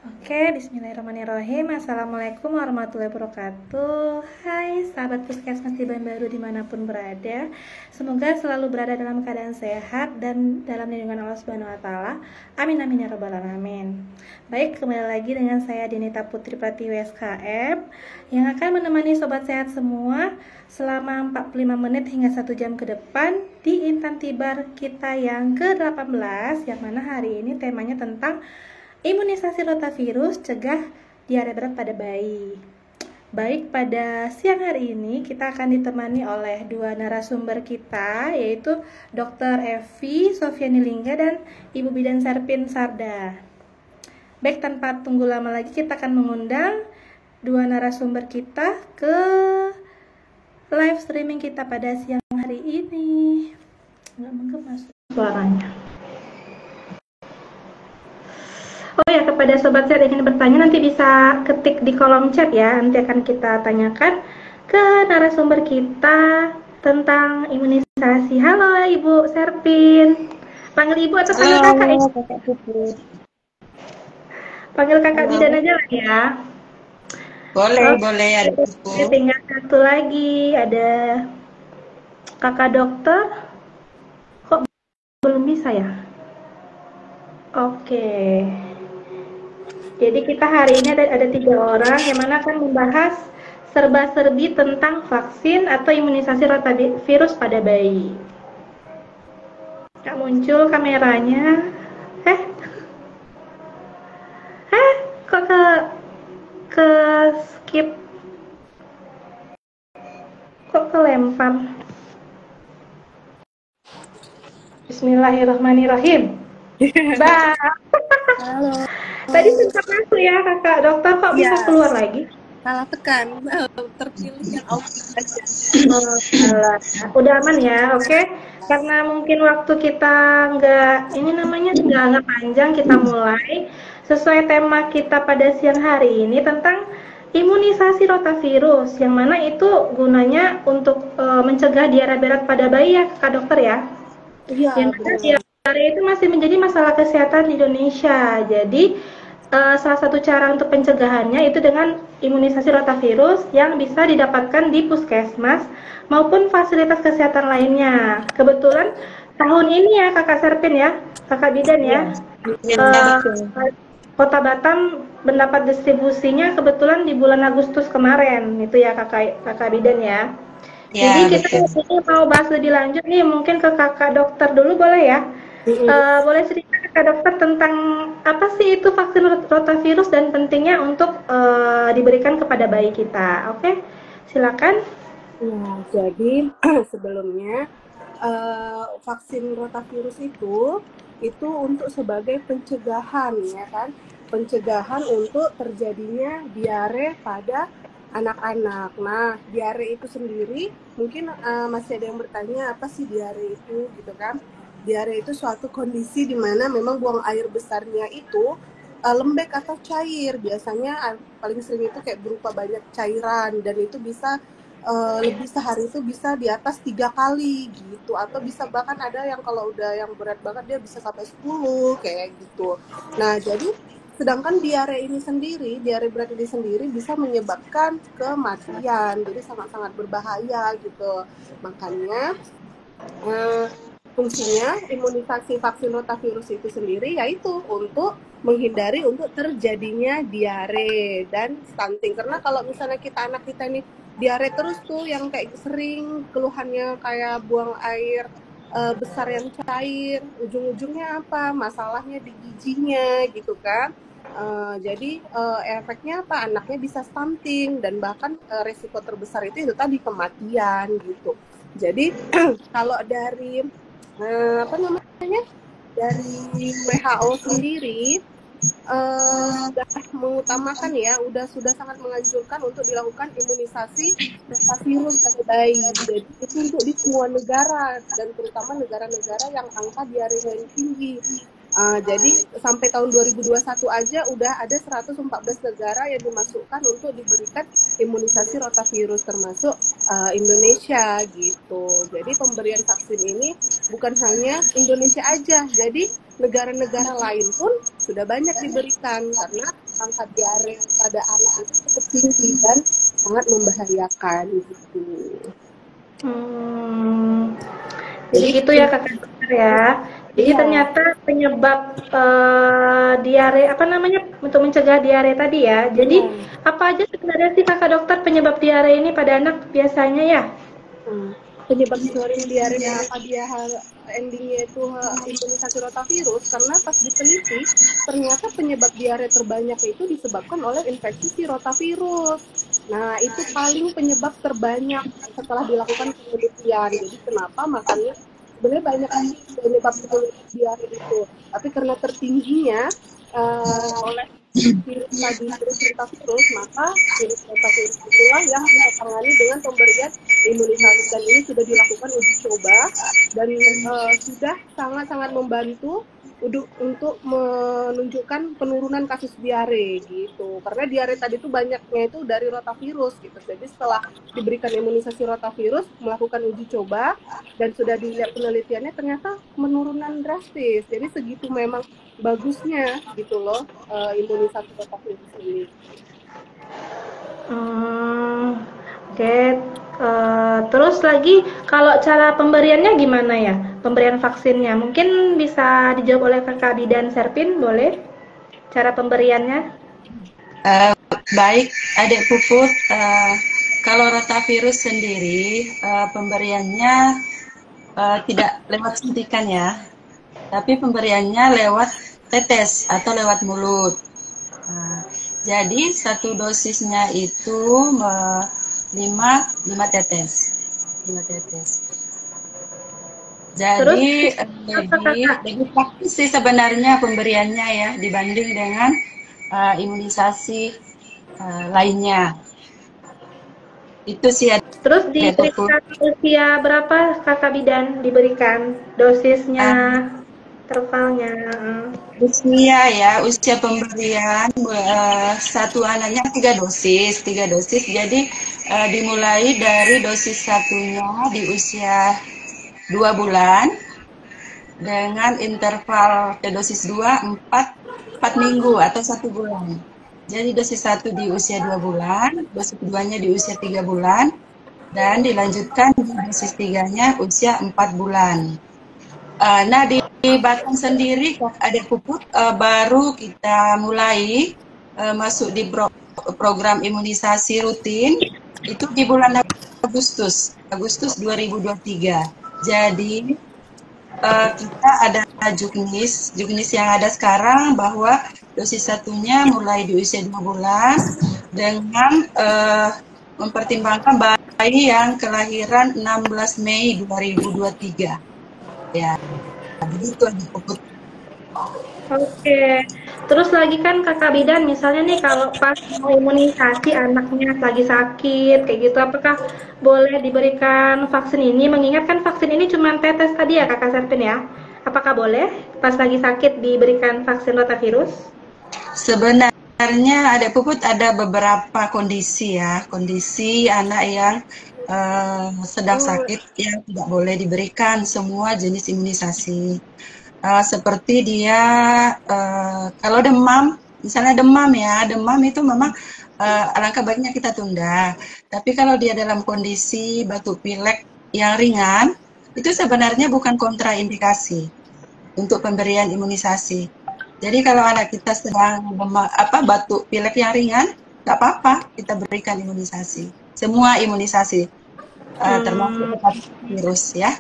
Oke, bismillahirrahmanirrahim. Assalamualaikum warahmatullahi wabarakatuh. Hai sahabat puskesmas di Baru dimanapun berada. Semoga selalu berada dalam keadaan sehat dan dalam lindungan Allah Subhanahu wa Ta'ala. Amin amin ya rabbal alamin. Baik, kembali lagi dengan saya Dinita Putri Pratiwi SKM yang akan menemani sobat sehat semua selama 45 menit hingga 1 jam ke depan di Intan Tibar kita yang ke-18, yang mana hari ini temanya tentang imunisasi rotavirus cegah diare berat pada bayi. Baik, pada siang hari ini kita akan ditemani oleh dua narasumber kita, yaitu Dr. Evi Sofiani Lingga dan Ibu Bidan Serpin Sarda. Baik, tanpa tunggu lama lagi kita akan mengundang dua narasumber kita ke live streaming kita pada siang hari ini. Nggak mengemas suaranya. Oh ya, kepada sobat sehat yang ingin bertanya nanti bisa ketik di kolom chat ya. Nanti akan kita tanyakan ke narasumber kita tentang imunisasi. Halo Ibu Serpin. Panggil Ibu atau panggil Kakak? Kakak Puput. Panggil Kakak Bidan aja lah ya. Boleh ada Oke, tinggal satu lagi, ada Kakak Dokter. Kok belum bisa ya? Oke. Jadi kita hari ini ada 3 orang yang mana akan membahas serba-serbi tentang vaksin atau imunisasi rotavirus pada bayi. Nggak muncul kameranya. Kok ke skip? Kok kelempar? Bismillahirrahmanirrahim. Bah. Halo. Tadi sempat masuk ya Kakak Dokter, kok bisa keluar lagi? Salah tekan, terpilih yang Udah aman ya, oke? Karena mungkin waktu kita nggak panjang, kita mulai sesuai tema kita pada siang hari ini tentang imunisasi rotavirus, yang mana itu gunanya untuk mencegah diare berat pada bayi ya Kak Dokter ya? Iya. Yang mana diare itu masih menjadi masalah kesehatan di Indonesia. Jadi salah satu cara untuk pencegahannya itu dengan imunisasi rotavirus yang bisa didapatkan di puskesmas maupun fasilitas kesehatan lainnya. Kebetulan tahun ini ya Kakak Serpin ya, Kakak Bidan ya, Kota Batam mendapat distribusinya kebetulan di bulan Agustus kemarin, itu ya Kakak Bidan ya. Jadi kita ini mau bahas lebih lanjut nih, mungkin ke Kakak Dokter dulu boleh ya? Boleh cerita Kak Dokter tentang apa sih itu vaksin rotavirus dan pentingnya untuk diberikan kepada bayi kita. Oke, silakan. Ya, jadi sebelumnya vaksin rotavirus itu untuk sebagai pencegahan ya kan, pencegahan untuk terjadinya diare pada anak-anak. Nah, diare itu sendiri mungkin masih ada yang bertanya apa sih diare itu gitu kan. Diare itu suatu kondisi di mana memang buang air besarnya itu lembek atau cair. Biasanya paling sering itu kayak berupa banyak cairan, dan itu bisa lebih sehari itu bisa di atas 3 kali gitu, atau bisa bahkan ada yang kalau udah yang berat banget dia bisa sampai 10 kayak gitu. Nah, jadi sedangkan diare berat ini sendiri bisa menyebabkan kematian, jadi sangat-sangat berbahaya gitu. Makanya fungsinya imunisasi vaksin rotavirus itu sendiri yaitu untuk menghindari untuk terjadinya diare dan stunting. Karena kalau misalnya anak kita ini diare terus tuh, yang kayak sering keluhannya kayak buang air besar yang cair, ujung-ujungnya apa? Masalahnya di giginya gitu kan. Jadi efeknya apa? Anaknya bisa stunting, dan bahkan resiko terbesar itu tadi kematian gitu. Jadi kalau dari dari WHO sendiri sudah mengutamakan ya, sudah sangat menganjurkan untuk dilakukan imunisasi rotavirus pada bayi. Jadi itu untuk di semua negara, dan terutama negara-negara yang angka diarenya tinggi. Jadi sampai tahun 2021 aja udah ada 114 negara yang dimasukkan untuk diberikan imunisasi rotavirus, termasuk Indonesia gitu. Jadi pemberian vaksin ini bukan hanya Indonesia aja, jadi negara-negara lain pun sudah banyak diberikan, karena angka diare pada anak itu cukup tinggi dan sangat membahayakan gitu. Jadi Jadi gitu ya kakak dokter ya. Jadi iya, ternyata penyebab diare apa namanya untuk mencegah diare tadi ya. Jadi iya. apa aja sebenarnya sih kakak dokter penyebab diare ini pada anak biasanya ya? Penyebab sering diare kenapa dia endingnya itu imunisasi rotavirus, karena pas diteliti ternyata penyebab diare terbanyak itu disebabkan oleh infeksi si rotavirus. Nah, itu paling penyebab terbanyak setelah dilakukan penelitian. Jadi kenapa makanya sebenarnya banyak sih penyebab diare itu, tapi karena tertingginya oleh virus tadi, virus rotavirus, maka virus rotavirus itulah yang kita tangani dengan pemberian imunisasi, dan ini sudah dilakukan uji coba dan sudah sangat-sangat membantu untuk menunjukkan penurunan kasus diare gitu, karena diare tadi itu banyaknya itu dari rotavirus gitu. Jadi setelah diberikan imunisasi rotavirus, melakukan uji coba dan sudah dilihat penelitiannya, ternyata menurunan drastis. Jadi segitu memang bagusnya gitu loh imunisasi rotavirus ini. Oke. Terus lagi kalau cara pemberiannya gimana ya? Pemberian vaksinnya mungkin bisa dijawab oleh kakak Bidan Serpin, boleh? Cara pemberiannya? Baik, Adik Puput, kalau rotavirus sendiri pemberiannya tidak lewat suntikan ya, tapi pemberiannya lewat tetes atau lewat mulut. Jadi satu dosisnya itu 5 tetes. 5 tetes. Jadi lebih praktis sih sebenarnya pemberiannya ya dibanding dengan imunisasi lainnya. Itu sih. Terus diberikan usia berapa kakak Bidan diberikan dosisnya, intervalnya? Usia pemberian satu anaknya 3 dosis. Jadi dimulai dari dosis satunya di usia 2 bulan dengan interval ke dosis 2 4 minggu atau 1 bulan. Jadi dosis 1 di usia 2 bulan, dosis keduanya di usia 3 bulan, dan dilanjutkan di dosis 3-nya usia 4 bulan. Nah, di Batam sendiri, Adik Puput, baru kita mulai masuk di program imunisasi rutin, itu di bulan Agustus 2023. Jadi, kita ada juknis yang ada sekarang bahwa dosis satunya mulai di usia 2 bulan dengan mempertimbangkan bayi yang kelahiran 16 Mei 2023. Ya, begitu aja Puput. Oke. Terus lagi kan kakak Bidan misalnya nih kalau pas mau imunisasi anaknya lagi sakit kayak gitu, apakah boleh diberikan vaksin ini? Mengingat kan vaksin ini cuma tetes tadi ya kakak Serpin ya. Apakah boleh pas lagi sakit diberikan vaksin rotavirus? Sebenarnya Adik Puput ada beberapa kondisi ya, kondisi anak yang sedang sakit yang tidak boleh diberikan semua jenis imunisasi. Seperti dia kalau demam, misalnya demam itu memang alangkah baiknya kita tunda. Tapi kalau dia dalam kondisi batuk pilek yang ringan, itu sebenarnya bukan kontraindikasi untuk pemberian imunisasi. Jadi kalau anak kita sedang batuk pilek yang ringan, nggak apa-apa kita berikan imunisasi. Semua imunisasi, termasuk virus ya.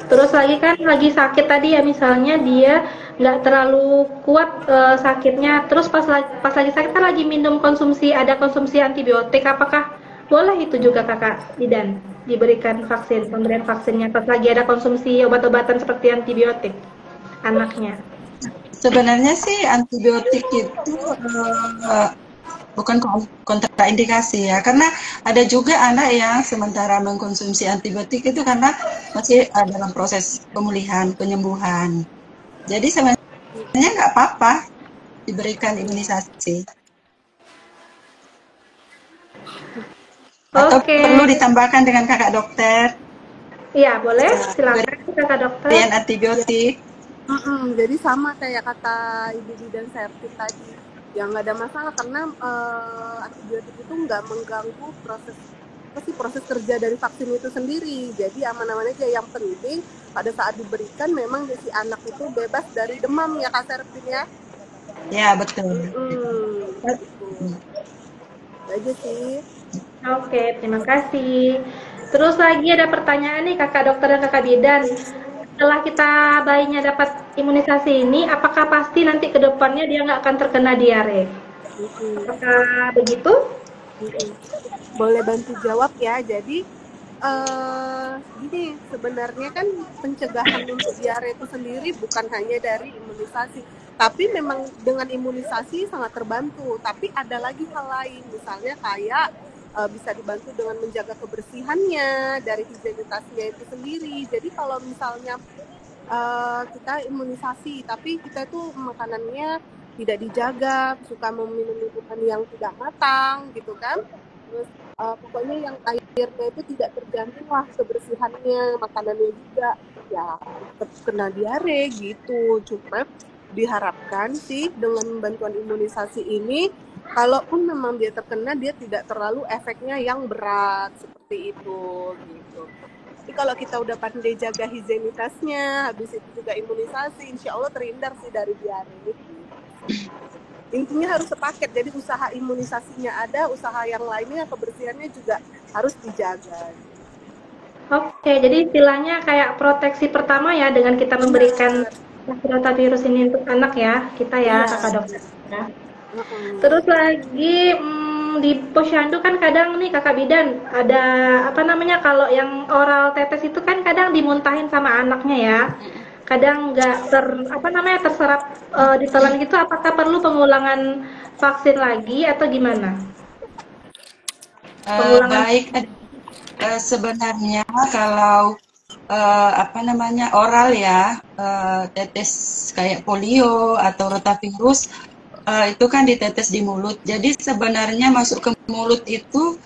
Terus lagi kan lagi sakit tadi ya, misalnya dia nggak terlalu kuat sakitnya, terus pas lagi sakit kan lagi ada konsumsi antibiotik, apakah boleh itu juga kakak Bidan diberikan pemberian vaksinnya pas lagi ada konsumsi obat-obatan seperti antibiotik anaknya? Sebenarnya sih antibiotik itu bukan kontraindikasi ya, karena ada juga anak yang sementara mengkonsumsi antibiotik itu karena masih dalam proses pemulihan, penyembuhan. Jadi sebenarnya nggak apa-apa diberikan imunisasi. Atau perlu ditambahkan dengan kakak dokter? Iya, boleh. Silakan kakak dokter. Pemberian antibiotik. Jadi sama kayak kata IBD dan Serpin tadi, yang nggak ada masalah karena antibiotik itu nggak mengganggu proses kerja dari vaksin itu sendiri. Jadi aman-aman aja. Yang penting pada saat diberikan memang si anak itu bebas dari demam ya Kak Serpin ya. Ya, betul. Gitu. Aja sih. Oke, terima kasih. Terus lagi ada pertanyaan nih Kakak dokter dan Kakak bidan. Setelah kita bayinya dapat imunisasi ini, apakah pasti nanti ke depannya dia nggak akan terkena diare? Apakah begitu? Boleh bantu jawab ya. Jadi gini, sebenarnya kan pencegahan untuk diare itu sendiri bukan hanya dari imunisasi, tapi memang dengan imunisasi sangat terbantu. Tapi ada lagi hal lain, misalnya kayak bisa dibantu dengan menjaga kebersihannya dari higienitasnya itu sendiri. Jadi kalau misalnya kita imunisasi tapi kita tuh makanannya tidak dijaga, suka meminum minuman yang tidak matang gitu kan, terus pokoknya yang airnya itu tidak terjamin lah kebersihannya, makanannya juga, ya tetap kena diare gitu. Cuma diharapkan sih dengan bantuan imunisasi ini, kalaupun memang dia terkena, dia tidak terlalu efeknya yang berat seperti itu gitu. Tapi kalau kita udah pandai jaga higienitasnya, habis itu juga imunisasi, insya Allah terhindar sih dari diare gitu. Intinya harus sepaket, jadi usaha imunisasinya ada, usaha yang lainnya kebersihannya juga harus dijaga. Oke, jadi istilahnya kayak proteksi pertama ya dengan kita memberikan rotavirus ini untuk anak ya, kita ya Kakak dokter. Ya. Terus lagi di posyandu kan kadang nih Kakak bidan ada apa namanya, kalau yang oral tetes itu kan kadang dimuntahin sama anaknya ya. Kadang nggak terserap ditelan gitu, apakah perlu pengulangan vaksin lagi atau gimana? Baik, sebenarnya kalau oral ya, tetes kayak polio atau rotavirus itu kan ditetes di mulut. Jadi sebenarnya masuk ke mulut itu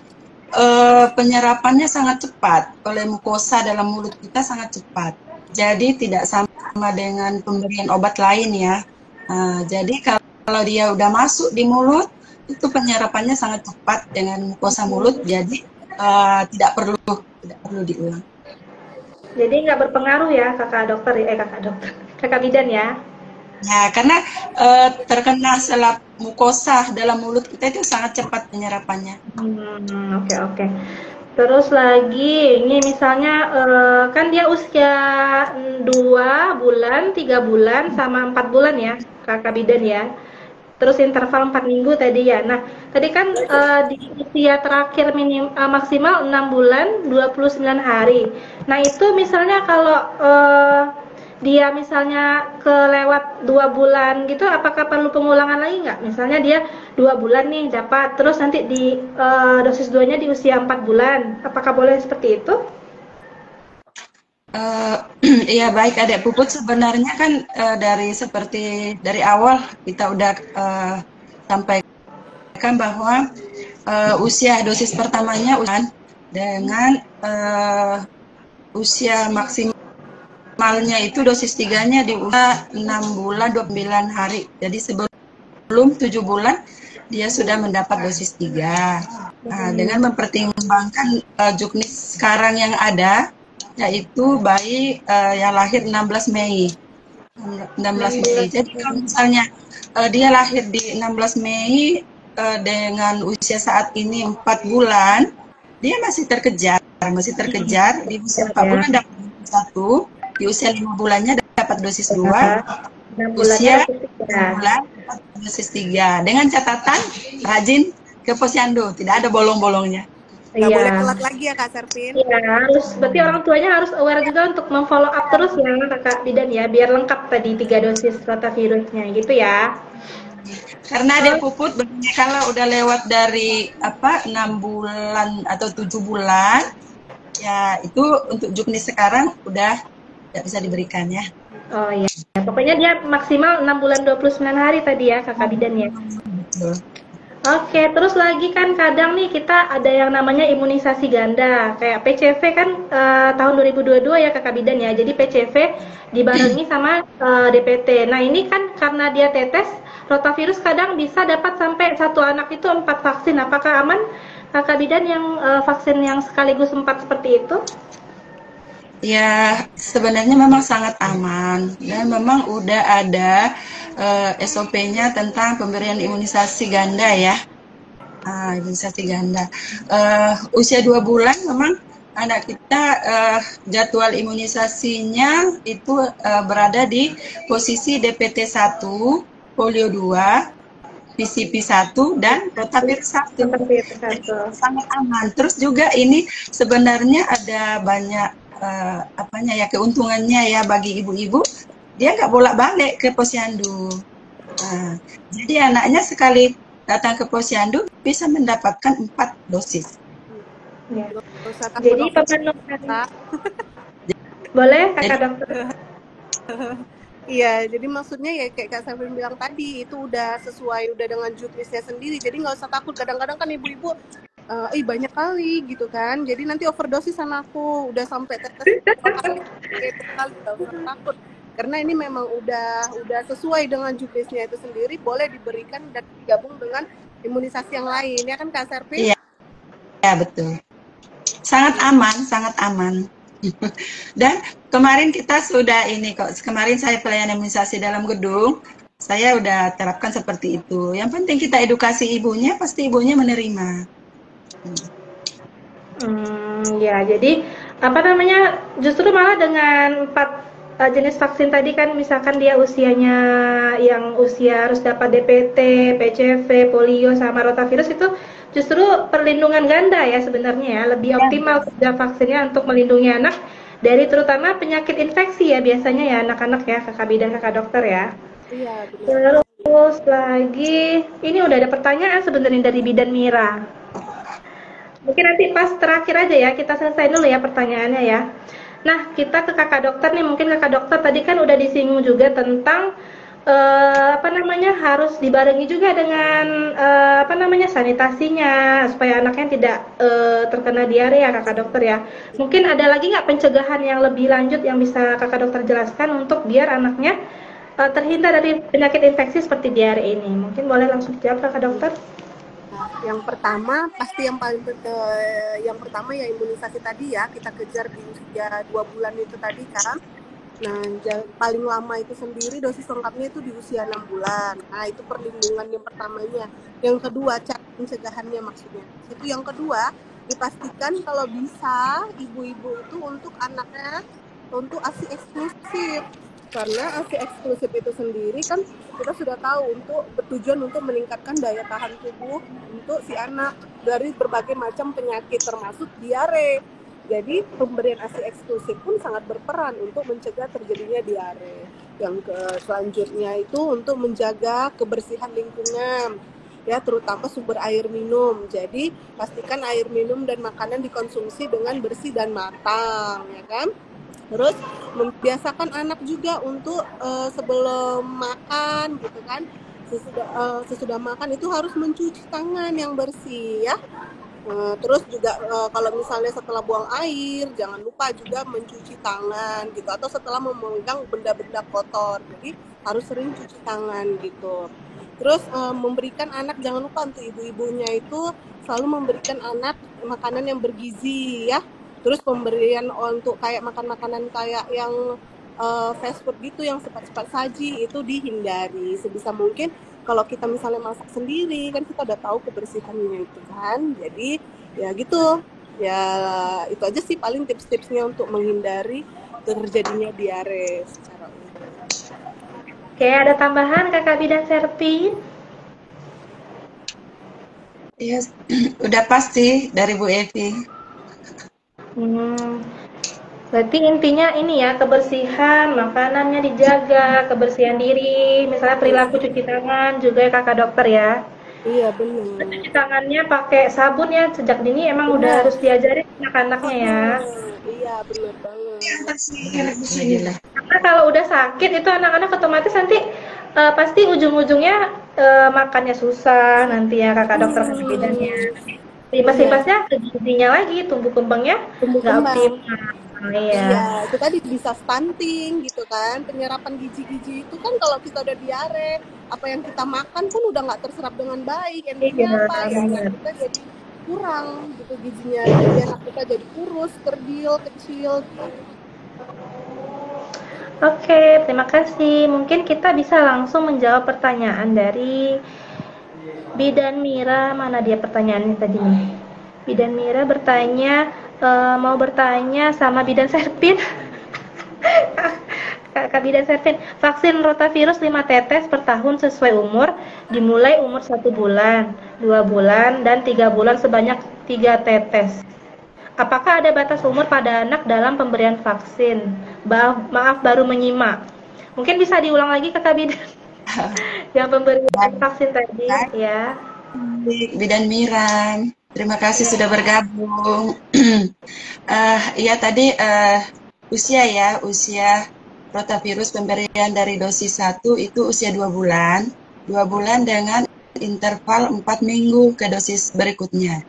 penyerapannya sangat cepat, oleh mukosa dalam mulut kita sangat cepat. Jadi tidak sama dengan pemberian obat lain ya. Jadi kalau dia udah masuk di mulut, itu penyerapannya sangat cepat dengan mukosa mulut. Jadi tidak perlu diulang. Jadi nggak berpengaruh ya kakak bidan ya? Ya, karena terkena selap mukosa dalam mulut kita itu sangat cepat penyerapannya. Oke. Terus lagi, ini misalnya kan dia usia 2 bulan, 3 bulan, sama 4 bulan ya, Kakak bidan ya. Terus interval 4 minggu tadi ya. Nah, tadi kan di usia terakhir maksimal 6 bulan, 29 hari. Nah, itu misalnya kalau dia misalnya kelewat 2 bulan gitu, apakah perlu pengulangan lagi nggak? Misalnya dia 2 bulan nih dapat, terus nanti di dosis 2-nya di usia 4 bulan, apakah boleh seperti itu? Iya baik Adek Puput, sebenarnya kan dari awal kita udah sampaikan bahwa usia dosis pertamanya dengan usia maksimalnya itu dosis 3-nya di usia 6 bulan 29 hari. Jadi sebelum 7 bulan dia sudah mendapat dosis 3. Nah, dengan mempertimbangkan juknis sekarang yang ada, yaitu bayi yang lahir 16 Mei. 16 Mei. Jadi kalau misalnya dia lahir di 16 Mei dengan usia saat ini 4 bulan, dia masih terkejar di usia 4 bulan dapat dosis 1, di usia 5 bulannya dapat dosis 2, usia 6 bulan dapat dosis 3. Dengan catatan rajin ke posyandu, tidak ada bolong-bolongnya. Nggak boleh telat lagi ya Kak Serpin. Iya, harus, berarti orang tuanya harus aware juga untuk memfollow up terus ya Kakak bidan ya, biar lengkap tadi 3 dosis rotavirusnya gitu ya. Karena Adek Puput kalau udah lewat dari 6 bulan atau 7 bulan, ya itu untuk juknis sekarang udah tidak bisa diberikan ya. Oh iya, pokoknya dia maksimal 6 bulan 29 hari tadi ya Kakak bidan ya. Betul. Oke, terus lagi kan kadang nih kita ada yang namanya imunisasi ganda, kayak PCV kan tahun 2022 ya Kakak Bidan ya. Jadi PCV dibarengi sama DPT. Nah ini kan karena dia tetes, rotavirus kadang bisa dapat sampai satu anak itu 4 vaksin. Apakah aman Kakak Bidan yang vaksin yang sekaligus 4 seperti itu? Ya, sebenarnya memang sangat aman dan memang udah ada SOP-nya tentang pemberian imunisasi ganda ya. Imunisasi ganda. Usia 2 bulan memang anak kita jadwal imunisasinya itu berada di posisi DPT 1, polio 2, PCP 1 dan rotavirus 1. Seperti itu Jadi satu. sangat aman. Terus juga ini sebenarnya ada banyak apanya ya keuntungannya ya bagi ibu-ibu. Dia nggak bolak-balik ke posyandu. Jadi anaknya sekali datang ke posyandu bisa mendapatkan 4 dosis. Ya. Nggak usah takut Jadi dokter. pemenuhan Kak. boleh Kakak Jadi Dokter? Iya, jadi maksudnya ya kayak Kak Selvin bilang tadi, itu udah sesuai udah dengan juknisnya sendiri. Jadi nggak usah takut. Kadang-kadang kan ibu-ibu, banyak kali gitu kan. Jadi nanti overdosis anakku udah sampai tetes kali, nggak usah takut. Karena ini memang udah sesuai dengan juknisnya itu sendiri, boleh diberikan dan digabung dengan imunisasi yang lain, ya kan Kak Servin? iya, ya betul. Sangat aman, sangat aman. Dan kemarin kita sudah ini kok, kemarin saya pelayanan imunisasi dalam gedung, saya udah terapkan seperti itu. Yang penting kita edukasi ibunya, pasti ibunya menerima. Ya, jadi apa namanya? Justru malah dengan 4 jenis vaksin tadi kan, misalkan dia usianya yang usia harus dapat DPT, PCV, polio sama rotavirus itu justru perlindungan ganda ya sebenarnya ya, lebih optimal kerja vaksinnya untuk melindungi anak dari terutama penyakit infeksi ya biasanya ya anak-anak ya Kakak Bidan, Kakak Dokter ya. Iya, benar. Terus lagi, ini udah ada pertanyaan sebenarnya dari Bidan Mira. Mungkin nanti pas terakhir aja ya, kita selesai dulu ya pertanyaannya ya. Nah, kita ke Kakak Dokter nih, mungkin Kakak Dokter tadi kan udah disinggung juga tentang apa namanya harus dibarengi juga dengan apa namanya sanitasinya supaya anaknya tidak terkena diare ya Kakak Dokter ya. Mungkin ada lagi nggak pencegahan yang lebih lanjut yang bisa Kakak Dokter jelaskan untuk biar anaknya terhindar dari penyakit infeksi seperti diare ini? Mungkin boleh langsung dijawab Kakak Dokter. Nah, yang pertama pasti yang pertama ya imunisasi tadi ya, kita kejar di usia 2 bulan itu tadi kan. Nah, paling lama itu sendiri dosis lengkapnya itu di usia 6 bulan. Nah, itu perlindungan yang pertamanya. Yang kedua, cara pencegahannya maksudnya. Itu yang kedua, dipastikan kalau bisa ibu-ibu itu untuk anaknya untuk ASI eksklusif. Karena ASI eksklusif itu sendiri kan kita sudah tahu untuk bertujuan untuk meningkatkan daya tahan tubuh untuk si anak dari berbagai macam penyakit termasuk diare. Jadi pemberian ASI eksklusif pun sangat berperan untuk mencegah terjadinya diare. Yang selanjutnya itu untuk menjaga kebersihan lingkungan, ya terutama sumber air minum. Jadi pastikan air minum dan makanan dikonsumsi dengan bersih dan matang, ya kan? Terus membiasakan anak juga untuk sebelum makan gitu kan, sesudah makan itu harus mencuci tangan yang bersih ya. Terus juga kalau misalnya setelah buang air jangan lupa juga mencuci tangan gitu, atau setelah memegang benda-benda kotor, jadi harus sering cuci tangan gitu. Terus memberikan anak, jangan lupa untuk ibu-ibunya itu selalu memberikan anak makanan yang bergizi ya. Terus pemberian untuk kayak makan-makanan kayak yang fast food gitu yang cepat-cepat saji itu dihindari sebisa mungkin. Kalau kita misalnya masak sendiri kan kita udah tahu kebersihannya itu kan, jadi ya gitu ya, itu aja sih paling tips-tipsnya untuk menghindari terjadinya diare secara umum. Oke, ada tambahan Kakak Bidan Serpin? Iya, udah pasti dari Bu Evi. Berarti intinya ini ya, kebersihan, makanannya dijaga, kebersihan diri, misalnya perilaku cuci tangan juga ya Kakak Dokter ya. Iya benar. Cuci tangannya pakai sabun ya, sejak dini emang udah harus diajarin anak-anaknya ya. Iya benar banget. Karena kalau udah sakit itu anak-anak otomatis nanti pasti ujung-ujungnya makannya susah nanti ya kakak dokter bidannya. Iya, Sipasnya ke gizinya lagi, tumbuh kembangnya tumbuh nggak kembang. optimal. Iya. Iya, itu tadi bisa stunting gitu kan. Penyerapan gizi-gizi itu kan kalau kita udah diare, apa yang kita makan pun udah nggak terserap dengan baik. Iya, Endingnya apa? Ya anak benar. kita jadi kurang gitu gizinya. Jadi anak kita jadi kurus, kerdil, kecil. Oke, terima kasih. Mungkin kita bisa langsung menjawab pertanyaan dari Bidan Mira. Mana dia pertanyaannya tadi nih? Bidan Mira bertanya, mau bertanya sama Bidan Serpin. Kak Bidan Serpin, vaksin rotavirus 5 tetes per tahun sesuai umur, dimulai umur 1 bulan, 2 bulan, dan 3 bulan sebanyak 3 tetes. Apakah ada batas umur pada anak dalam pemberian vaksin? Maaf baru menyimak. Mungkin bisa diulang lagi Kakak Bidan yang pemberian vaksin tadi ya. Bidan Miran, terima kasih sudah bergabung. Iya tadi usia ya, usia rotavirus pemberian dari dosis 1 itu usia 2 bulan. 2 bulan dengan interval 4 minggu ke dosis berikutnya.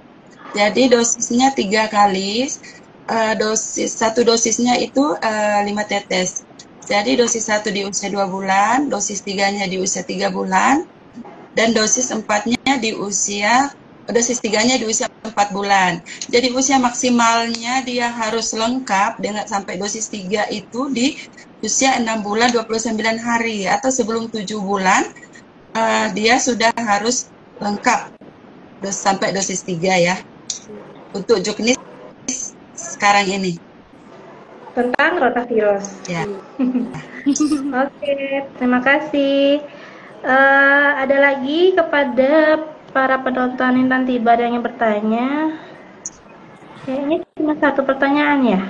Jadi dosisnya 3 kali, satu dosisnya itu 5 tetes. Jadi dosis 1 di usia 2 bulan, dosis 3-nya di usia 3 bulan, dan dosis 4-nya di usia, dosis 3-nya di usia 4 bulan. Jadi usia maksimalnya dia harus lengkap dengan sampai dosis 3 itu di usia 6 bulan 29 hari atau sebelum 7 bulan dia sudah harus lengkap sampai dosis 3 ya. Untuk juknis sekarang ini. Tentang rotavirus. Ya. Oke, terima kasih. Ada lagi kepada para penonton Intan Tiba yang bertanya. Kayaknya cuma satu pertanyaan ya.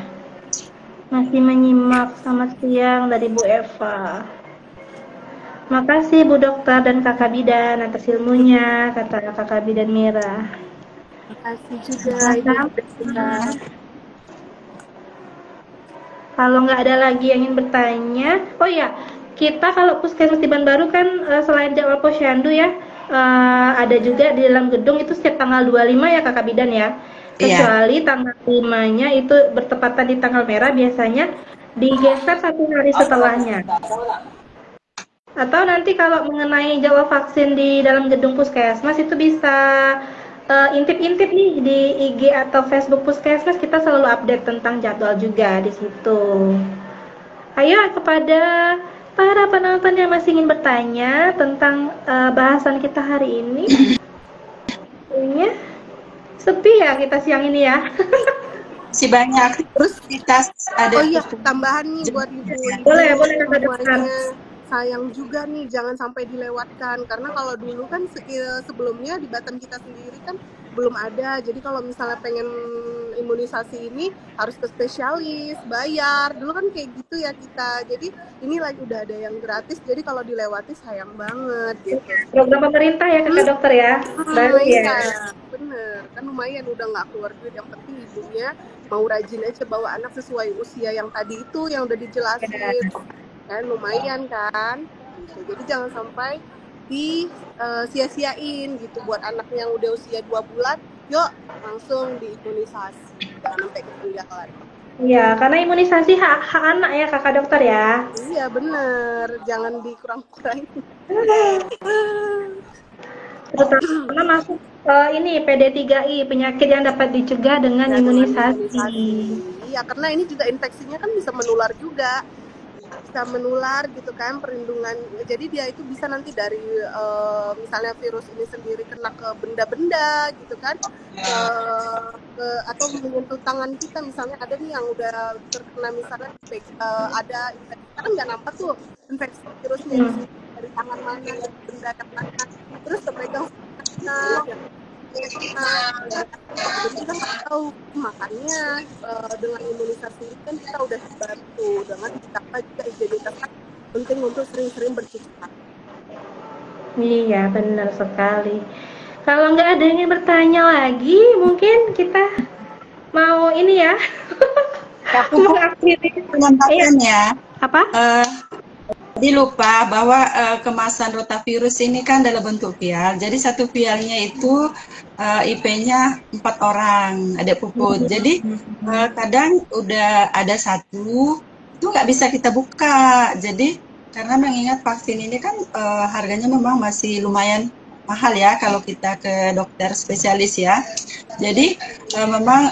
Masih menyimak, selamat siang dari Bu Eva. Makasih Bu Dokter dan Kakak Bidan atas ilmunya, kata Kakak Bidan Mira. Terima kasih juga Ibu Jessica. Kalau nggak ada lagi yang ingin bertanya, oh ya, kita kalau Puskesmas di Baru kan selain jadwal posyandu ya, ada juga di dalam gedung itu setiap tanggal 25 ya Kakak Bidan ya. Kecuali tanggal 5-nya itu bertepatan di tanggal merah, biasanya digeser 1 hari setelahnya. Atau nanti kalau mengenai jadwal vaksin di dalam gedung Puskesmas itu bisa intip-intip nih di IG atau Facebook Puskesmas, kita selalu update tentang jadwal juga di situ. Ayo kepada para penonton yang masih ingin bertanya tentang bahasan kita hari ini. Kayaknya sepi ya kita siang ini ya. Si banyak. Terus kita ada. Oh iya, tambahan nih buat ibu-ibu. Boleh semuanya. Sayang juga nih, jangan sampai dilewatkan. Karena kalau dulu kan sebelumnya di Batam kita sendiri kan belum ada. Jadi kalau misalnya pengen imunisasi ini harus ke spesialis, bayar. Dulu kan kayak gitu ya kita. Jadi ini lagi udah ada yang gratis. Jadi kalau dilewati sayang banget gitu. Program pemerintah ya Kakak Dokter ya. Baru ya. Bener, kan lumayan udah nggak keluar duit. Yang penting ibunya mau rajin aja bawa anak sesuai usia yang tadi itu yang udah dijelasin. Kan lumayan kan gitu. Jadi jangan sampai sia-siain gitu buat anak yang udah usia 2 bulan, yuk langsung diimunisasi, jangan sampai ketinggalan. Iya, karena imunisasi hak anak ya Kakak Dokter ya. Iya bener, jangan dikurang-kurangin. Terutama masuk ini PD3I, penyakit yang dapat dicegah dengan imunisasi. Iya, karena ini juga infeksinya kan bisa menular juga. Bisa menular gitu kan, perlindungan. Jadi dia itu bisa nanti dari misalnya virus ini sendiri kena ke benda-benda gitu kan, atau menyentuh tangan kita. Misalnya ada nih yang udah terkena misalnya ada infeksi, kan nggak nampak tuh infeksi virusnya dari tangan mana, dari benda yang mana, terus kepegang kita nggak tahu. Makanya dengan imunisasi ini kan kita udah dibantu dengan ditambah juga higienitas kan penting untuk sering-sering bercuci tangan. Iya benar sekali. Kalau nggak ada yang ingin bertanya lagi, mungkin kita mau ini ya mengakhiri penyampaiannya. Apa? Tadi lupa bahwa kemasan rotavirus ini kan dalam bentuk vial. Jadi satu vialnya itu IP-nya 4 orang, adik puput. Jadi kadang udah ada satu, itu nggak bisa kita buka. Jadi karena mengingat vaksin ini kan harganya memang masih lumayan mahal ya kalau kita ke dokter spesialis ya. Jadi memang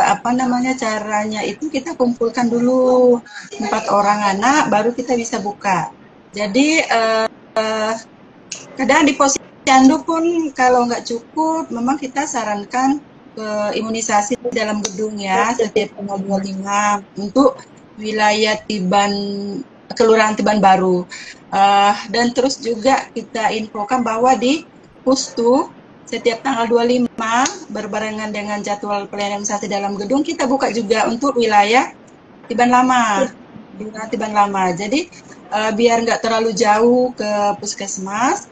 apa namanya caranya itu kita kumpulkan dulu 4 orang anak baru kita bisa buka. Jadi kadang di posyandu pun kalau nggak cukup memang kita sarankan ke imunisasi dalam gedung ya setiap tanggal 25 untuk wilayah Tiban Kelurahan Tiban Baru. Dan terus juga kita infokan bahwa di Pustu setiap tanggal 25 berbarengan dengan jadwal pelayanan imunisasi dalam gedung kita buka juga untuk wilayah Tiban Lama. Tiban Lama. Jadi biar nggak terlalu jauh ke puskesmas,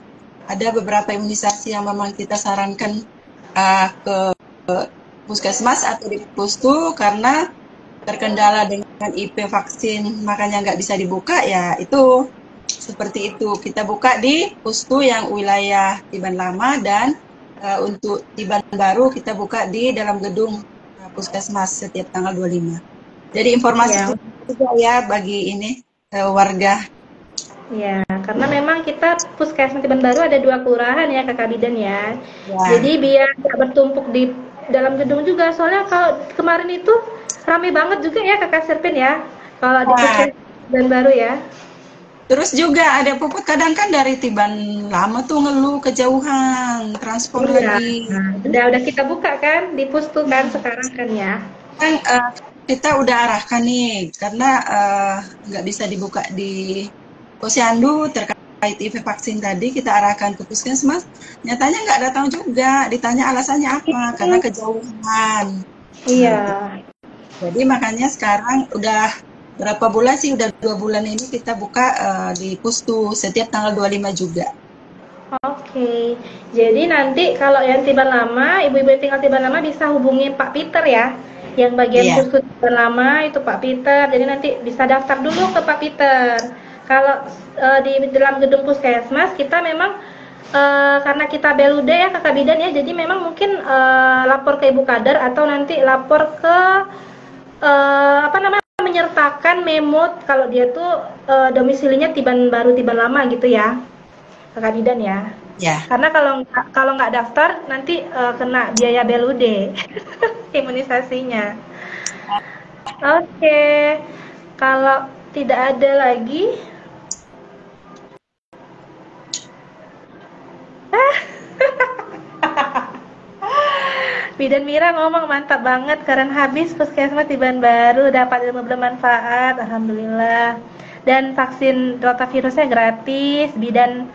ada beberapa imunisasi yang memang kita sarankan ke puskesmas atau di Pustu karena terkendala dengan IP vaksin makanya nggak bisa dibuka ya itu. Seperti itu, kita buka di Pustu yang wilayah Tiban Lama dan untuk Tiban Baru kita buka di dalam gedung puskesmas setiap tanggal 25. Jadi informasi juga ya bagi ini warga. Ya, karena memang kita puskesmas Tiban Baru ada 2 kelurahan ya Kakak Bidan ya. Jadi biar nggak bertumpuk di dalam gedung juga, soalnya kalau kemarin itu ramai banget juga ya Kakak Serpin ya, kalau di puskesmas Tiban Baru ya. Terus juga ada puput kadang kan dari Tiban Lama tuh ngeluh kejauhan transport lagi. Udah kita buka kan di Pustu kan sekarang kan ya. Kan kita udah arahkan nih karena nggak bisa dibuka di posyandu terkait IV vaksin tadi kita arahkan ke puskesmas. Nyatanya nggak datang juga. Ditanya alasannya apa? Karena kejauhan. Iya. Jadi makanya sekarang udah berapa bulan sih, udah 2 bulan ini kita buka di Pustu setiap tanggal 25 juga. Oke, jadi nanti kalau yang Tiban Lama, ibu-ibu yang tinggal Tiban Lama bisa hubungi Pak Peter ya. Yang bagian Pustu Tiban Lama itu Pak Peter, jadi nanti bisa daftar dulu ke Pak Peter. Kalau di dalam gedung puskesmas kita memang karena kita belude ya Kakak Bidan ya, jadi memang mungkin lapor ke Ibu Kader atau nanti lapor ke apa namanya menyertakan memo kalau dia tuh domisilinya Tiban Baru Tiban Lama gitu ya Kakak Bidan ya. Ya. Karena kalau nggak daftar nanti kena biaya belude imunisasinya. Oke. Kalau tidak ada lagi Bidan Mira ngomong mantap banget, keren habis puskesmas Tiban Baru, dapat ilmu bermanfaat, alhamdulillah. Dan vaksin rotavirusnya gratis. Bidan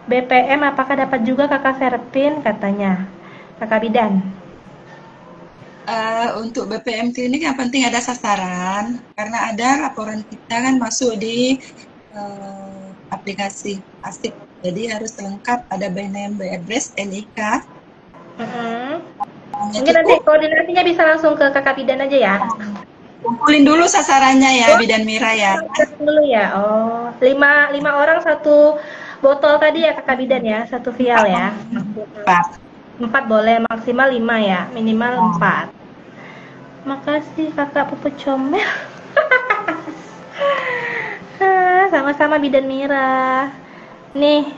BPM apakah dapat juga Kakak Serpin katanya Kakak Bidan? Untuk BPM klinik yang penting ada sasaran karena ada laporan kita kan masuk di aplikasi ASIP, jadi harus lengkap, ada by name, by address, NIK. Mungkin nanti koordinasinya bisa langsung ke Kakak Bidan aja ya. Kumpulin dulu sasarannya ya, Bidan Mira ya. Dulu ya. Oh, 5 orang 1 botol tadi ya Kakak Bidan ya, 1 vial ya. 4 boleh, maksimal 5 ya, minimal 4. Makasih Kakak Puput Comel. Sama-sama Bidan Mira. Nih,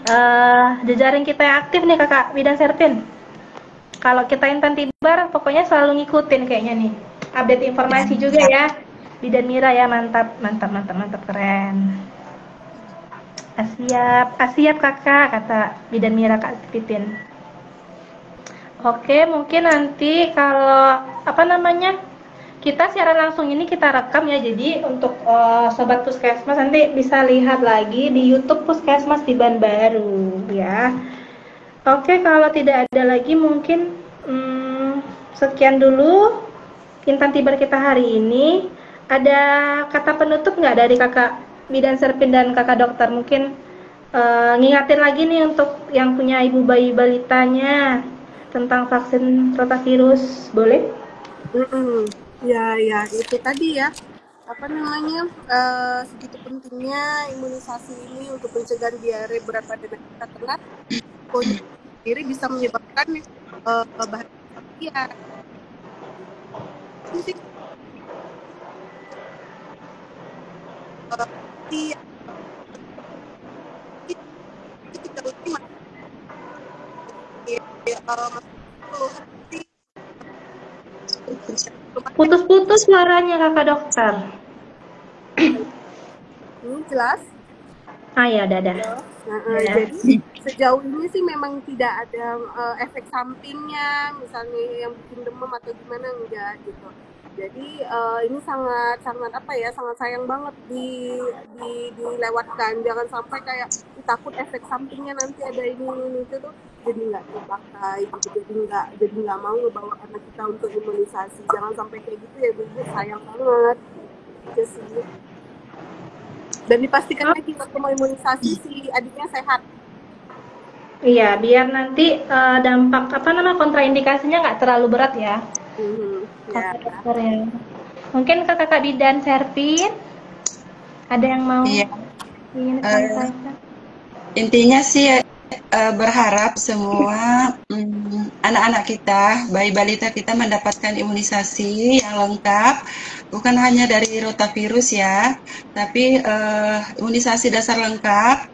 jejaring kita yang aktif nih Kakak Bidan Serpin. Kalau kita intan tibar, pokoknya selalu ngikutin kayaknya nih. Update informasi juga ya. Bidan Mira ya, mantap keren. Siap Kakak, kata Bidan Mira Kak Titin. Oke, mungkin nanti kalau kita siaran langsung ini kita rekam ya. Jadi untuk sobat puskesmas nanti bisa lihat lagi di YouTube Puskesmas Tiban Baru ya. Oke, kalau tidak ada lagi mungkin sekian dulu Intan Tibar kita hari ini. Ada kata penutup nggak dari Kakak Bidan Serpin dan Kakak Dokter? Mungkin ngingatin lagi nih untuk yang punya ibu bayi balitanya tentang vaksin rotavirus, boleh? Ya itu tadi ya. apa namanya segitu pentingnya imunisasi ini untuk mencegah diare berat pada anak kita karena pokoknya sendiri bisa menyebabkan bahagia itu sih sih sejauh ini Putus-putus suaranya kakak dokter. ini jelas. Ya udah. Ya. Jadi sejauh ini sih memang tidak ada efek sampingnya, misalnya yang bikin demam atau gimana, enggak gitu. Jadi ini sangat apa ya, sangat sayang banget dilewatkan. Jangan sampai kayak takut efek sampingnya nanti ada ini itu tuh jadi nggak dipakai gitu, jadi nggak mau ngebawa anak kita untuk imunisasi. Jangan sampai kayak gitu ya, ibu, sayang banget gitu sih. Dan dipastikan lagi waktu mau imunisasi si adiknya sehat. Iya, biar nanti dampak kontraindikasinya nggak terlalu berat ya. Ya. Dokter ya. Mungkin kakak bidan Serpin ada yang mau ingin sampaikan? Intinya sih berharap semua anak-anak kita, bayi balita kita mendapatkan imunisasi yang lengkap, bukan hanya dari rotavirus ya, tapi imunisasi dasar lengkap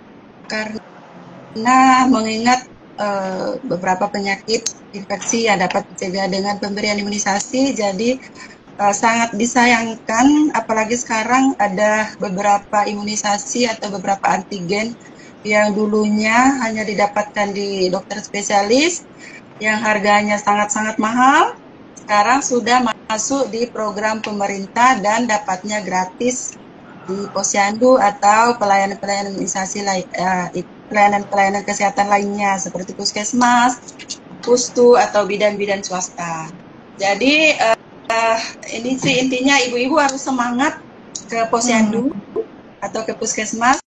karena mengingat beberapa penyakit infeksi yang dapat dicegah dengan pemberian imunisasi, jadi sangat disayangkan apalagi sekarang ada beberapa imunisasi atau beberapa antigen yang dulunya hanya didapatkan di dokter spesialis yang harganya sangat-sangat mahal, sekarang sudah masuk di program pemerintah dan dapatnya gratis di posyandu atau pelayanan-pelayanan imunisasi pelayanan-pelayanan kesehatan lainnya seperti puskesmas, pustu atau bidan-bidan swasta. Jadi ini sih intinya ibu-ibu harus semangat ke posyandu atau ke puskesmas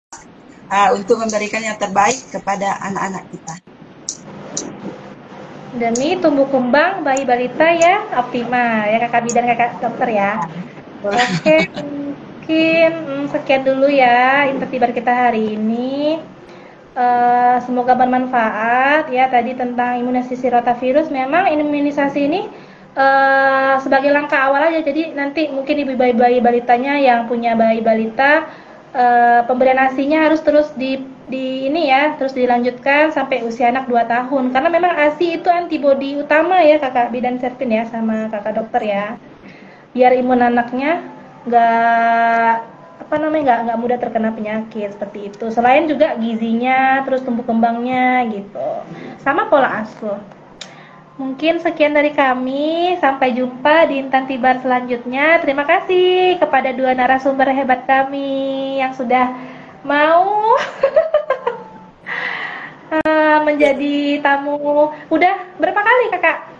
untuk memberikan yang terbaik kepada anak-anak kita. Demi tumbuh kembang bayi balita ya optimal ya kakak bidan kakak dokter ya. Oke, mungkin sekian dulu ya intervibar kita hari ini. Semoga bermanfaat ya tadi tentang imunisasi rotavirus. Memang imunisasi ini sebagai langkah awal aja, jadi nanti mungkin ibu bayi balitanya yang punya bayi balita pemberian ASI-nya harus terus terus dilanjutkan sampai usia anak 2 tahun karena memang ASI itu antibodi utama ya kakak bidan Serpin ya sama kakak dokter ya, biar imun anaknya nggak mudah terkena penyakit seperti itu. Selain juga gizinya terus tumbuh kembangnya gitu sama pola asuh. Mungkin sekian dari kami, sampai jumpa di Intan Tibar selanjutnya. Terima kasih kepada dua narasumber hebat kami yang sudah mau menjadi tamu. Udah berapa kali kakak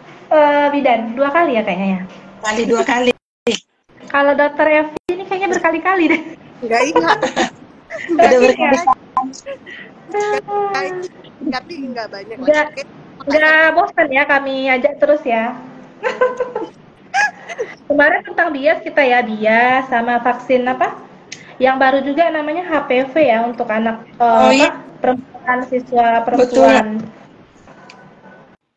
bidan? 2 kali ya kayaknya ya? 2 kali. Kalau dokter Evi ini kayaknya berkali-kali deh. Enggak ingat. Udah berkali-kali. Tapi enggak banyak. Nggak bosan ya kami ajak terus ya. Kemarin tentang bias kita ya, bias sama vaksin yang baru juga namanya HPV ya untuk anak perempuan, siswa perempuan. Betul.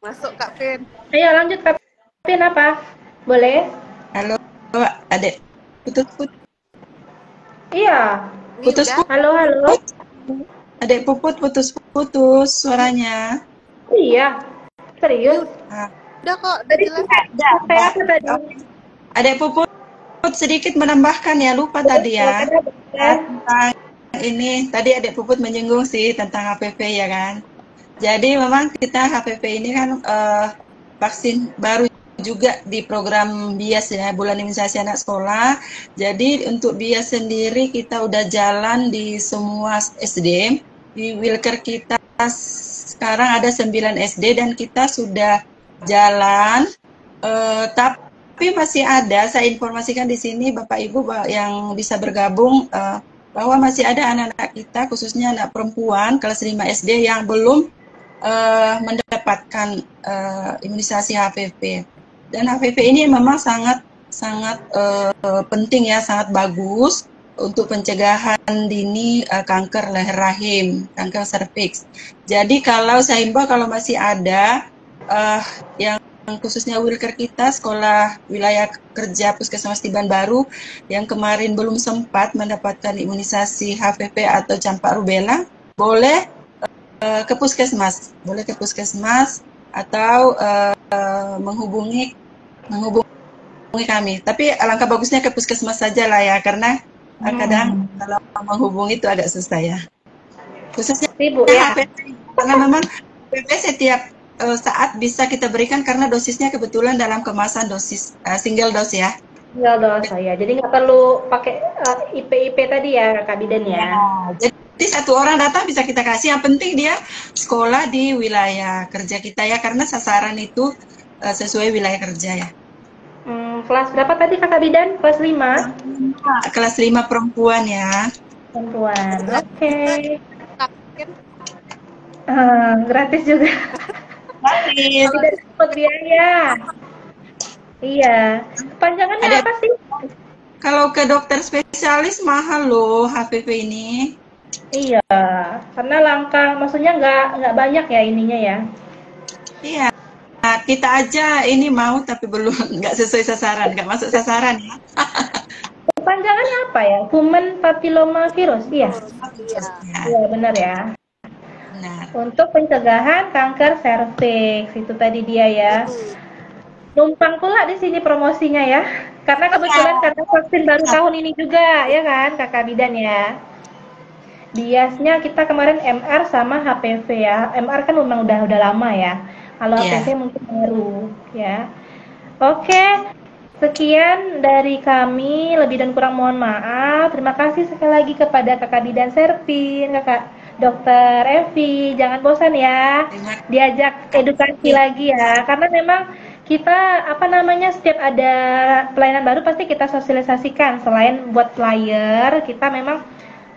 Masuk Kak Pin. Ayo lanjut Kak Pin apa? Boleh? Halo adek, putus. Iya. Putus. Halo. Adek Puput putus suaranya. Iya, serius? Udah kok, udah jelas. Saya apa tadi? Adek Puput sedikit menambahkan ya, lupa tadi ya. Tentang ini, tadi Adek Puput menyinggung sih tentang HPV ya kan. Jadi memang kita HPV ini kan vaksin baru juga di program BIAS ya, Bulan Imunisasi Anak Sekolah. Jadi untuk BIAS sendiri kita udah jalan di semua SD. Di Wilker kita sekarang ada 9 SD dan kita sudah jalan, tapi masih ada, saya informasikan di sini Bapak Ibu yang bisa bergabung, bahwa masih ada anak-anak kita, khususnya anak perempuan kelas 5 SD yang belum mendapatkan imunisasi HPV. Dan HPV ini memang sangat sangat penting ya, sangat bagus untuk pencegahan dini kanker leher rahim, kanker serviks. Jadi kalau saya himbau kalau masih ada yang khususnya Wilker kita, sekolah wilayah kerja Puskesmas Tiban Baru yang kemarin belum sempat mendapatkan imunisasi HPV atau campak rubella, boleh ke puskesmas, atau menghubungi kami. Tapi alangkah bagusnya ke puskesmas saja lah ya, karena kadang kalau menghubungi itu agak susah ya. Khususnya ya. HPV, karena memang HPV setiap saat bisa kita berikan karena dosisnya kebetulan dalam kemasan dosis single dose ya. Single dose ya. Jadi nggak perlu pakai IP tadi ya Kak Bidan ya. Jadi satu orang datang bisa kita kasih. Yang penting dia sekolah di wilayah kerja kita ya, karena sasaran itu sesuai wilayah kerja ya. Kelas berapa tadi Kakak Bidan? Kelas 5? Kelas 5 perempuan ya. Perempuan. Oke. Gratis juga. Gratis. Tidak dapat biaya. Iya. Panjangannya apa sih? Kalau ke dokter spesialis mahal loh HPV ini. Iya, karena langka, maksudnya nggak banyak ya ininya ya. Iya. Nah, kita aja ini mau tapi belum nggak sesuai sasaran, nggak masuk sasaran ya. Panjangannya apa ya? Human papilloma virus, iya. Iya benar ya. Benar. Untuk pencegahan kanker serviks itu tadi dia ya. Numpang pula di sini promosinya ya. Karena kebetulan karena vaksin baru tahun ini juga ya kan Kakak Bidan ya. Biasanya kita kemarin MR sama HPV ya. MR kan memang udah lama ya. Kalau HPV mungkin baru ya. Oke. Sekian dari kami, lebih dan kurang mohon maaf. Terima kasih sekali lagi kepada Kakak Bidan Serpin, Kakak Dokter Evi. Jangan bosan ya, diajak edukasi lagi ya. Karena memang kita setiap ada pelayanan baru pasti kita sosialisasikan. Selain buat flyer, kita memang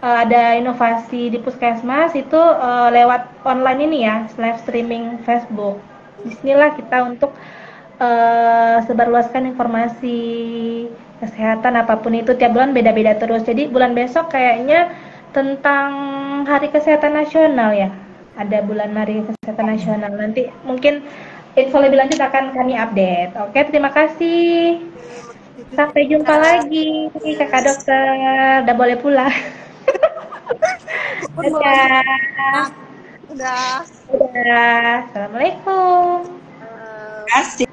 ada inovasi di Puskesmas itu lewat online ini ya, live streaming Facebook. Bismillah kita untuk sebarluaskan informasi kesehatan apapun itu tiap bulan beda-beda terus. Jadi bulan besok kayaknya tentang Hari Kesehatan Nasional ya. Ada bulan Hari Kesehatan Nasional. Nanti mungkin info lebih lanjut akan kami update. Oke, terima kasih. Sampai jumpa lagi, Kakak Dokter. Udah boleh pulang. Dadah. Udah. Assalamualaikum. Terima kasih.